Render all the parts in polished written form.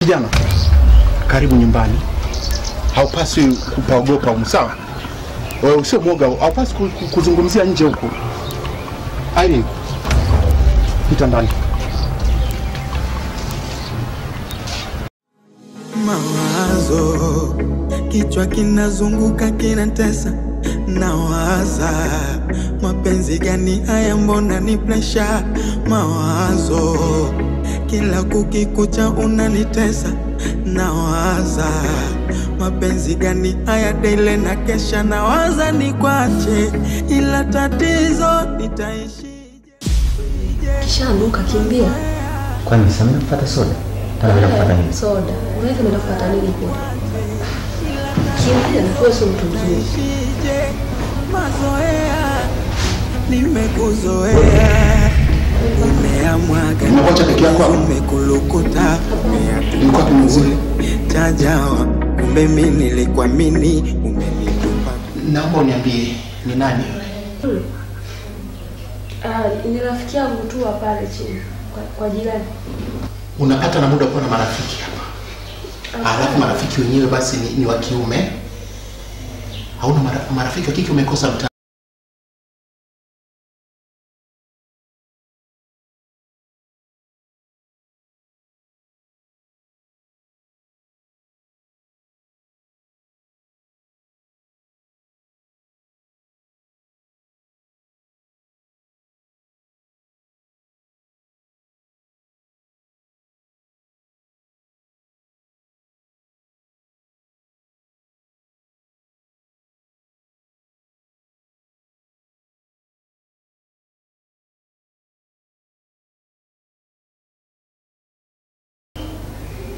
Kijana, karibu nyumbani. Haupaswi kupaogopa, sawa? Wewe usio mwoga, haupaswi kuzungumzia nje huko. Irene, pita ndani. Mawazo, kichwa kinazunguka kinatesa, nawaza mapenzi gani haya, mbona ni pressure? Mawazo, kila kukikucha unanitesa, nawaza mapenzi gani haya, daily na kesha, nawaza nikwache, ila tatizo nitaishije? Kisha nduka kimbia. Kwani sasa mimi nafuata soda? Tana mimi nafuata nini? Soda. Unaweza nafuata nini kwa? Kimbia na kwa sio mtu mzuri. Mazoea nimekuzoea. Umeamwaga Unakocha peke yako hapo? Umekulukuta. Nilikuwa tumezile. Chajawa. Kumbe mimi nilikuamini, umenitupa. Naomba uniambie ni nani? Ni rafiki yangu tu pale chini kwa jirani. Unapata na muda kuwa na marafiki hapa. Alafu marafiki wenyewe basi ni wa kiume. Hauna marafiki wa kike, umekosa mtaa.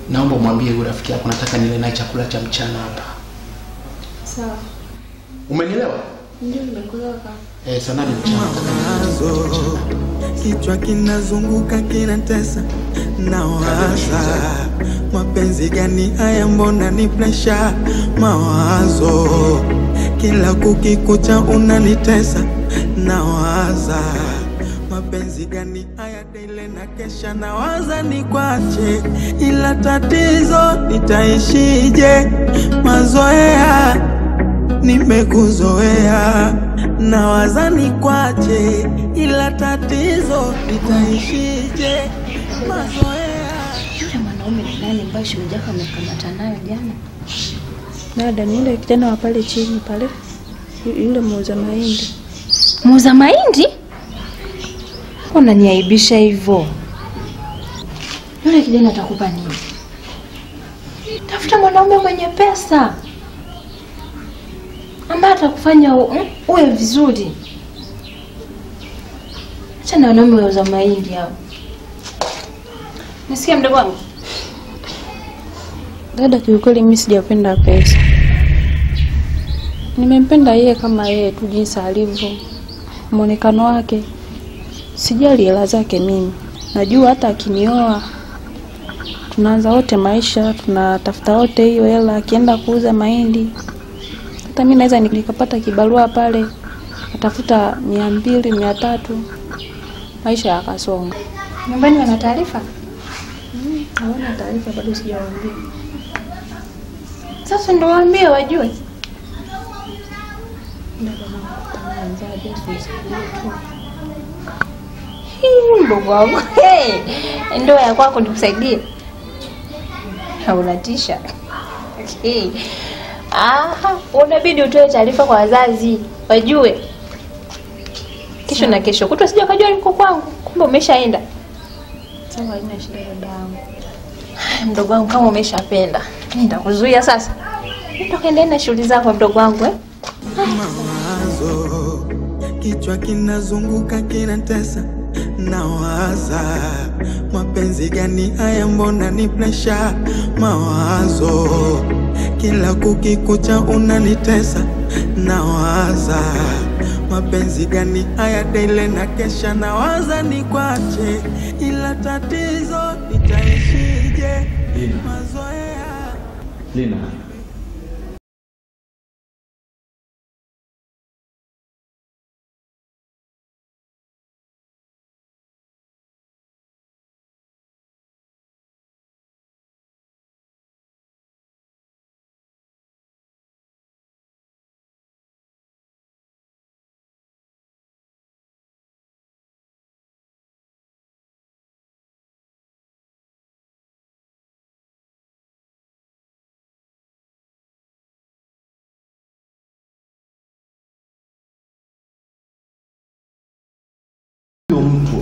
Naomba mwambie yule rafiki yako nataka nile naye chakula cha mchana hapa. Sawa. Umenielewa? Ndio nimekuelewa kaka. Sana ni mchana. Kichwa kinazunguka kinatesa, nawaza mapenzi gani haya, mbona ni pressure? Mawazo, kila kukikucha unanitesa, nawaza mapenzi gani haya, daily na kesha, nawaza nikwache, ila tatizo nitaishije? Mazoea nimekuzoea, nawaza nikwache, ila tatizo nitaishije? Mazoea. Yule mwanaume ni nani ambaye shujaka amekamata nayo jana? Dada, ni yule kijana wa pale chini pale. Yule muuza mahindi. Muuza mahindi? Unaniaibisha hivyo. Yule kijana atakupa nini? Tafuta mwanaume mwenye pesa ambaye atakufanya uwe vizuri. Acha na wanaume wauza mahindi hao. Nisikia mdogo wangu? Dada, kiukweli mimi sijapenda pesa. Nimempenda yeye kama yeye tu, jinsi alivyo, muonekano wake. Sijali hela zake mimi. Najua hata akinioa tunaanza wote maisha, tunatafuta wote hiyo hela. Akienda kuuza mahindi, hata mimi naweza nikapata kibarua pale, atafuta 200, 300, maisha yakasonga. Nyumbani wana taarifa? Hawana taarifa, bado sijawaambia. Sasa ndio waambie wajue. Mdogo wangu. Ndio ya kwako nikusaidie. Haunatisha. Unabidi utoe taarifa kwa wazazi wajue. Kesho na kesho kutwa sija kujua niko kwangu, kumbe umeshaenda. Sawa, haina shida dadangu. Mdogo wangu, kama umeshapenda, mimi nitakuzuia sasa. Nitakwenda na shughuli zako mdogo wangu. Mawazo, kichwa kinazunguka kinatesa, nawaza mapenzi gani haya, mbona ni pressure? Mawazo, kila kukikucha unanitesa, nawaza mapenzi gani haya, daily na kesha, nawaza nikwache, ila tatizo nitaishije? Mazoea. Lina.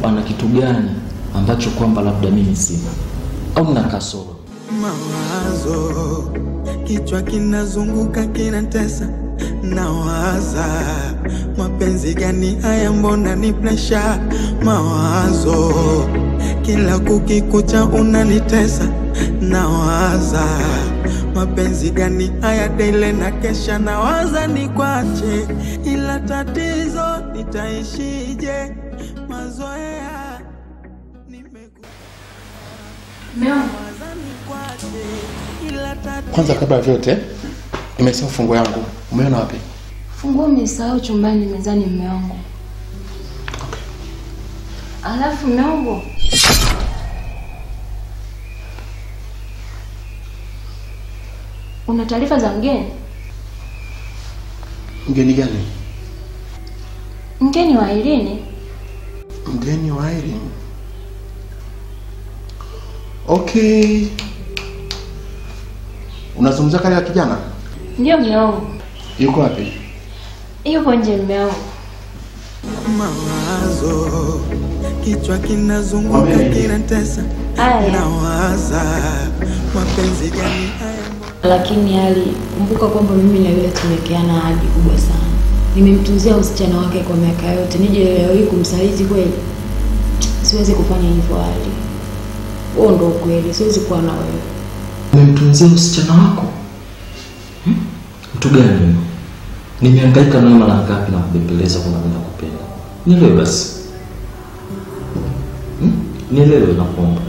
ana kitu gani ambacho kwamba labda mimi sina au na kasoro. Mawazo kichwa kinazunguka kinatesa, nawaza mapenzi gani haya, mbona ni pressure. Mawazo kila kukikucha unanitesa, nawaza mapenzi gani haya, daily na kesha. Nawaza nikwache, ila tatizo nitaishije? Mazoea Kwanza kabla vyote, nimesahau funguo yangu. Umeona wapi? Funguo nimesahau chumbani mezani mume wangu. Okay. Alafu mume wangu, una taarifa za mgeni? Mgeni gani? Mgeni wa Irene. Mgeni wa Irene. Okay. Unazungumza kale ya kijana? Ndio mume wangu. Yuko wapi? Yuko nje mume wangu. Mawazo kichwa kinazunguka kinatesa, nawaza mapenzi gani haya. Lakini hali kumbuka kwamba mimi na yule tumekeana hadi kubwa sana. Nimemtunzia usichana wake kwa miaka yote. Nije leo hii kumsaliti kweli? Siwezi kufanya hivyo hali. Huo ndio kweli, siwezi kuwa na wewe. Umemtunzia usichana wako? Mtu gani? Nimehangaika nawe mara ngapi na kubembeleza kwa mimi nakupenda. Nielewe basi. Nielewe nakuomba.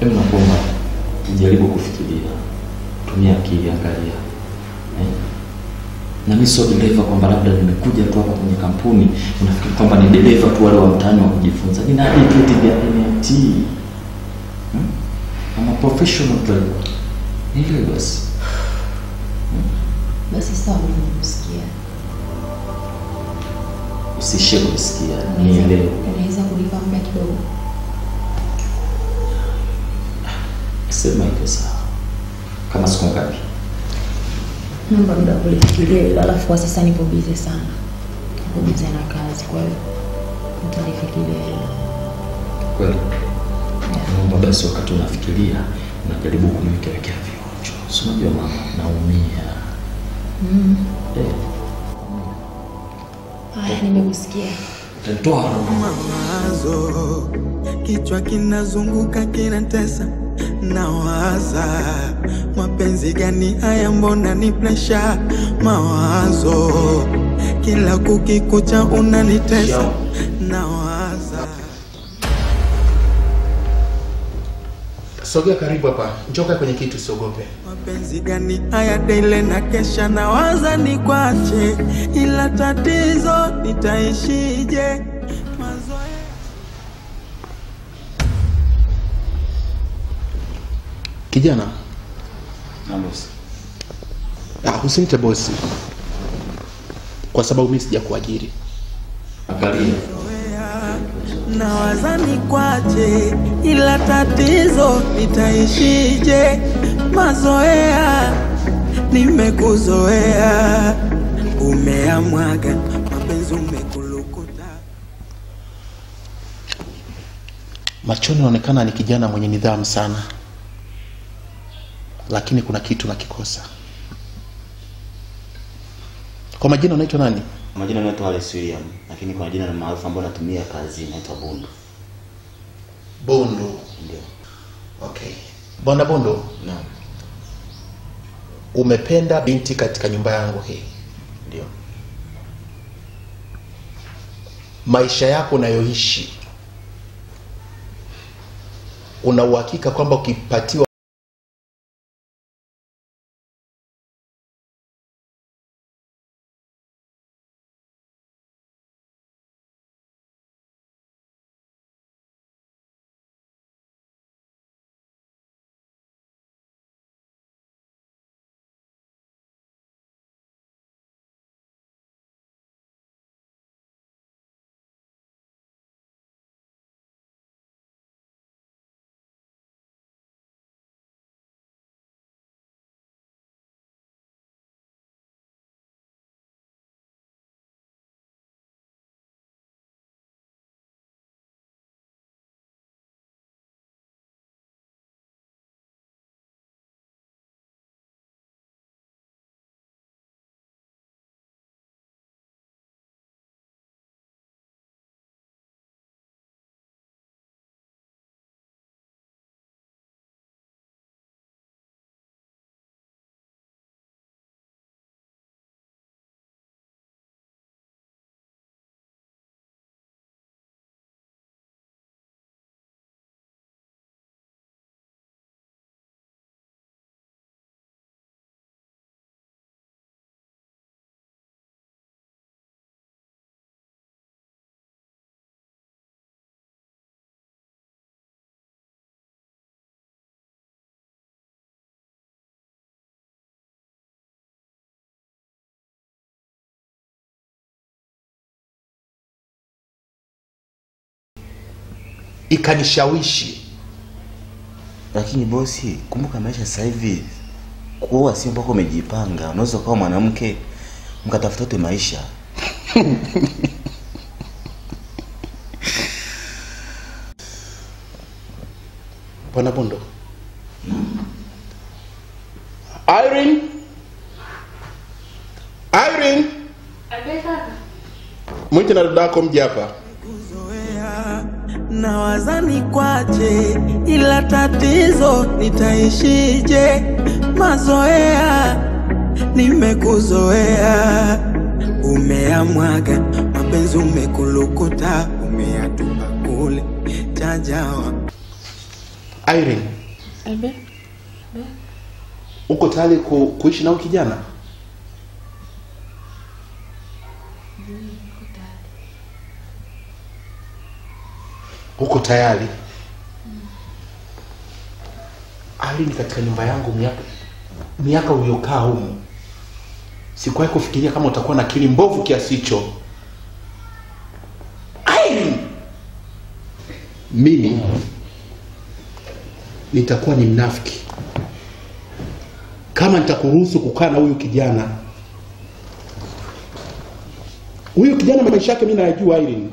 Hebu nakuomba jaribu kufikiria. Tumia akili, angalia. Na mimi sio dereva kwamba labda nimekuja tu hapa kwenye kampuni unafikiri kwamba ni dereva tu wale wa mtaani wa kujifunza. Nina hadi vyeti vya NMT. I'm a professional driver. Nielewe basi. Basi sawa, nimekusikia. Usishe kusikia. Nielewe. Unaweza kulipa muda kidogo? Sema hivyo sawa. Kama siku ngapi? Naomba muda kulifikiria, alafu kwa sasa nipo busy sana. Nipo busy na kazi, kwa hiyo nitalifikiria. Kweli? Naomba basi wakati unafikiria unajaribu kuniwekea vionjo. Si unajua mama, naumia. Haya, nimekusikia. Utatoa mawazo kichwa kinazunguka kinatesa, nawaza mapenzi gani haya, mbona ni pressure. Mawazo kila kukikucha unanitesa, nawaza. Sogea karibu hapa. Njoka kwenye kitu, usiogope. Mapenzi gani haya, daily na kesha. Nawaza nikwache, ila tatizo nitaishije? Mazoea. Kijana, na bosi. Usinite bosi. Kwa sababu mimi sijakuajiri. Angalia. Nawaza nikwache, ila tatizo nitaishije? Mazoea, nimekuzoea, umeamwaga mapenzi umekulukuta. Machoni unaonekana ni kijana mwenye nidhamu sana, lakini kuna kitu nakikosa. Kwa majina unaitwa nani? Majina naitwa Alex William, lakini kwa jina la maarufu ambalo natumia kazi naitwa Bondo. Bondo. Ndio. Okay. Bwana Bondo. Naam. Umependa binti katika nyumba yangu hii. Ndio. Maisha yako unayoishi, una uhakika kwamba ukipatiwa ikanishawishi. Lakini bosi, kumbuka maisha sasa hivi kuoa si mpaka umejipanga. Unaweza kuwa mwanamke mkatafuta maisha. Bwana Bondo. Irene. Irene. Abeka. Mwite na dada yako mje hapa. Na wazani kwache, ila tatizo nitaishije? Mazoea, nimekuzoea. Umeamwaga, mapenzi umekulukuta, umeyatupa kule chajawa. Irene. Abe. Uko tayari kuishi na huyu kijana? Uko tayari? Irene, katika nyumba yangu miaka uliokaa humu, sikuwahi kufikiria kama utakuwa na akili mbovu kiasi hicho. Irene, mimi nitakuwa ni mnafiki kama nitakuruhusu kukaa na huyu kijana. Huyu kijana maisha yake mimi nayajua. Irene,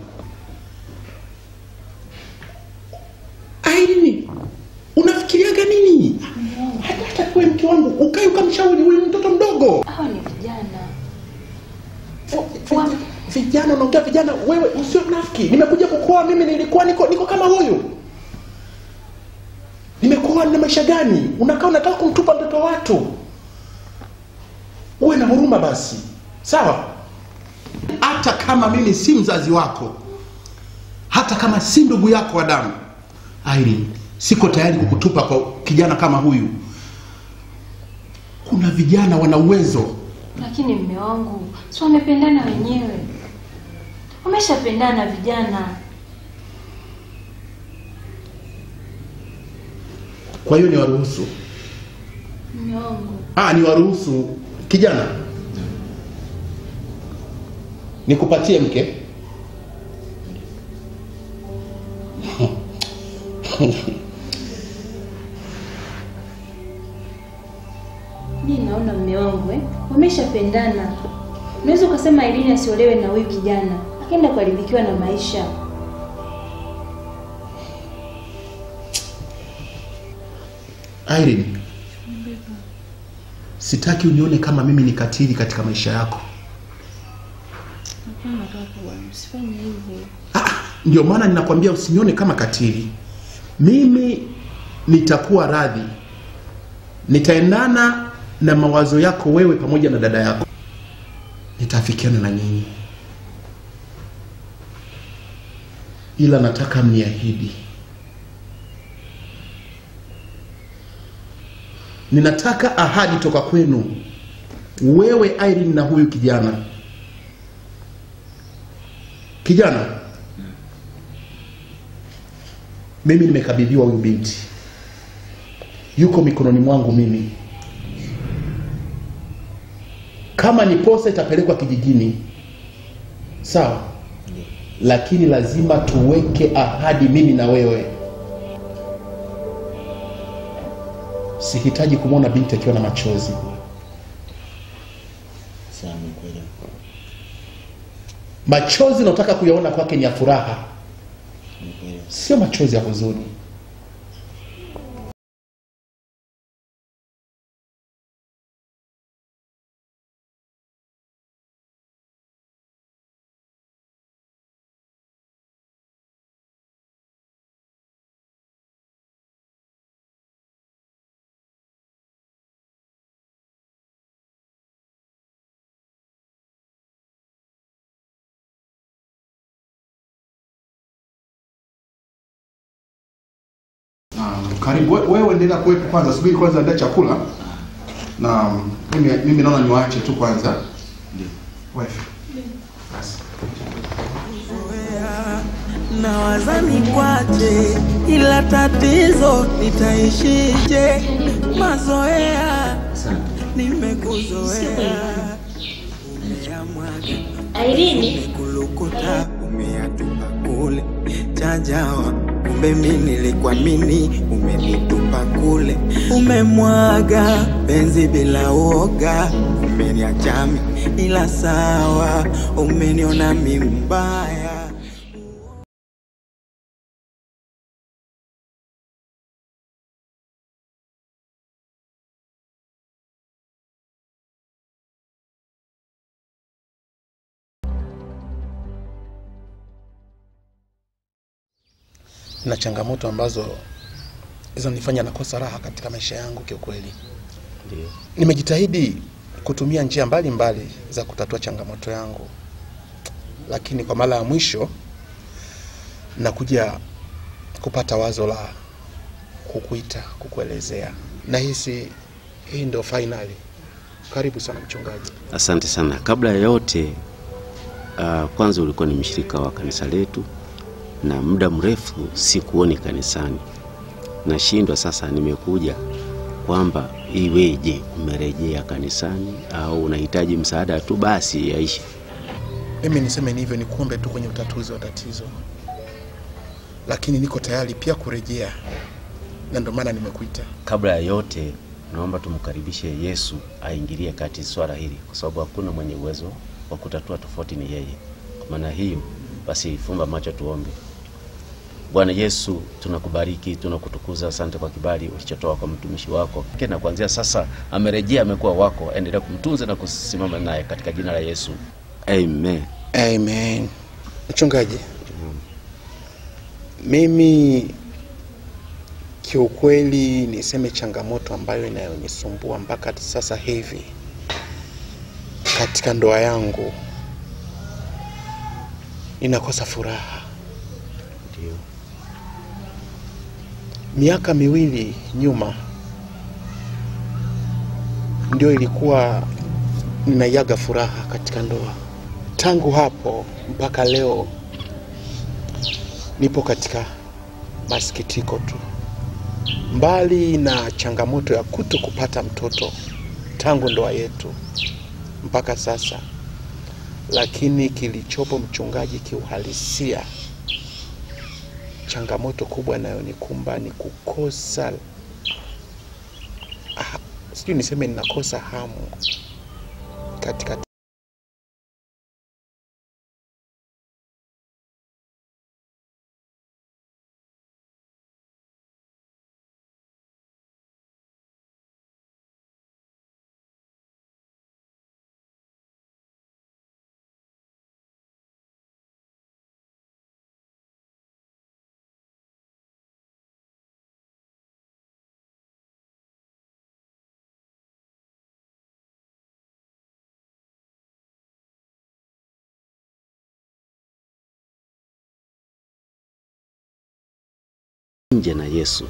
unafikiriaga nini? Hata kwa mke wangu ukae ukamshauri huyu mtoto mdogo. Hawa ni vijana. Vijana unaongea vijana, wewe usio mnafiki. Nimekuja kukuoa mimi, nilikuwa niko kama huyu. Nimekuoa na maisha gani? Unakaa unataka kumtupa mtoto watu. Uwe na huruma basi. Sawa? Hata kama mimi si mzazi wako, hata kama si ndugu yako wa damu, Irene, siko tayari kukutupa kwa kijana kama huyu. Kuna vijana wana uwezo. Lakini mume wangu, si wamependana wenyewe. Wameshapendana vijana. Kwa hiyo ni waruhusu. Mume wangu. Ni waruhusu kijana. Nikupatie mke. Mimi naona mume wangu wameshapendana. Unaweza ukasema Irene asiolewe na huyu kijana, akaenda kuharibikiwa na maisha. Irene, sitaki unione kama mimi ni katili katika maisha yako. Hapana kaka bwana, usifanye hivyo. Ndio maana ninakwambia usinione kama katili. Mimi nitakuwa radhi. Nitaendana na mawazo yako wewe pamoja na dada yako. Nitafikiana na nyinyi. Ila nataka mniahidi. Ninataka ahadi toka kwenu. Wewe Irene na huyu kijana. Kijana, mimi nimekabidhiwa huyu binti. Yuko mikononi mwangu mimi. Kama ni posa itapelekwa kijijini, sawa? Lakini lazima tuweke ahadi mimi na wewe. Sihitaji kumwona binti akiwa na machozi. Sawa, kweli. Machozi nataka kuyaona kwake ni ya furaha. Sio machozi ya huzuni. Karibu wewe endelea kuwepo kwanza, subiri kwanza ndio chakula. Na mimi naona niwaache tu kwanza. Ndio. Wife. Basi. Na wazani kwache, ila tatizo nitaishije? Mazoea, nimekuzoea. Irene, Umekulukuta, umeyatupa kule chajawa. kumbe mimi nilikuamini, umenitupa kule. Umemwaga penzi bila uoga, umeniacha mimi ila sawa, umeniona mimi mbaya. Na changamoto ambazo hizo nifanya nakosa raha katika maisha yangu kiukweli. Ndio. Nimejitahidi kutumia njia mbalimbali za kutatua changamoto yangu. Lakini kwa mara ya mwisho nakuja kupata wazo la kukuita, kukuelezea. Nahisi hii ndio finali. Karibu sana mchungaji. Asante sana. Kabla ya yote kwanza ulikuwa ni mshirika wa kanisa letu na muda mrefu sikuoni kanisani. Nashindwa sasa nimekuja kwamba iweje umerejea kanisani au unahitaji msaada tu basi yaishi. Mimi niseme ni hivyo, ni kuombe tu kwenye utatuzi wa tatizo. Lakini niko tayari pia kurejea. Na ndio maana nimekuita. Kabla ya yote naomba tumkaribishe Yesu aingilie kati swala hili kwa sababu hakuna mwenye uwezo wa kutatua tofauti ni yeye. Kwa maana hiyo basi fumba macho tuombe. Bwana Yesu, tunakubariki, tunakutukuza, asante kwa kibali ulichotoa kwa mtumishi wako. Na kuanzia sasa amerejea, amekuwa wako, endelea kumtunza na kusimama naye katika jina la Yesu. Amen. Amen. Mchungaji. Mimi kiukweli niseme changamoto ambayo inayonisumbua mpaka sasa hivi katika ndoa yangu, ninakosa furaha. Ndio. Miaka 2 nyuma ndio ilikuwa ninaiaga furaha katika ndoa. Tangu hapo mpaka leo nipo katika masikitiko tu. Mbali na changamoto ya kupata mtoto tangu ndoa yetu mpaka sasa, lakini kilichopo mchungaji kiuhalisia, changamoto kubwa inayonikumba ni kukosa, sijui niseme ninakosa hamu katika nje na Yesu,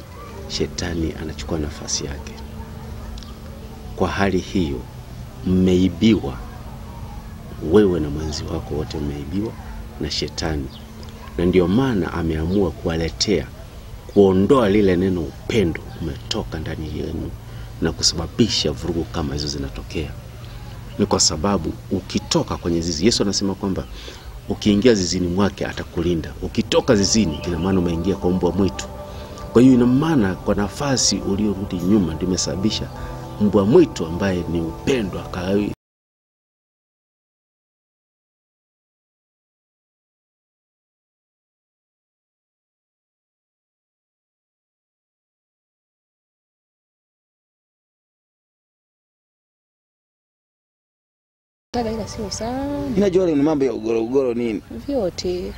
shetani anachukua nafasi yake. Kwa hali hiyo mmeibiwa, wewe na mwenzi wako wote mmeibiwa na shetani. Na ndio maana ameamua kuwaletea, kuondoa lile neno upendo umetoka ndani yenu na kusababisha vurugu kama hizo zinatokea. Ni kwa sababu ukitoka kwenye zizi, Yesu anasema kwamba ukiingia zizini mwake atakulinda. Ukitoka zizini ina maana umeingia kwa mbwa mwitu. Kwa hiyo ina maana kwa nafasi uliorudi nyuma ndio imesababisha mbwa mwitu ambaye ni upendo akawi. Ila sio sana. Ninajua ni mambo ya ugoro nini. Vyote.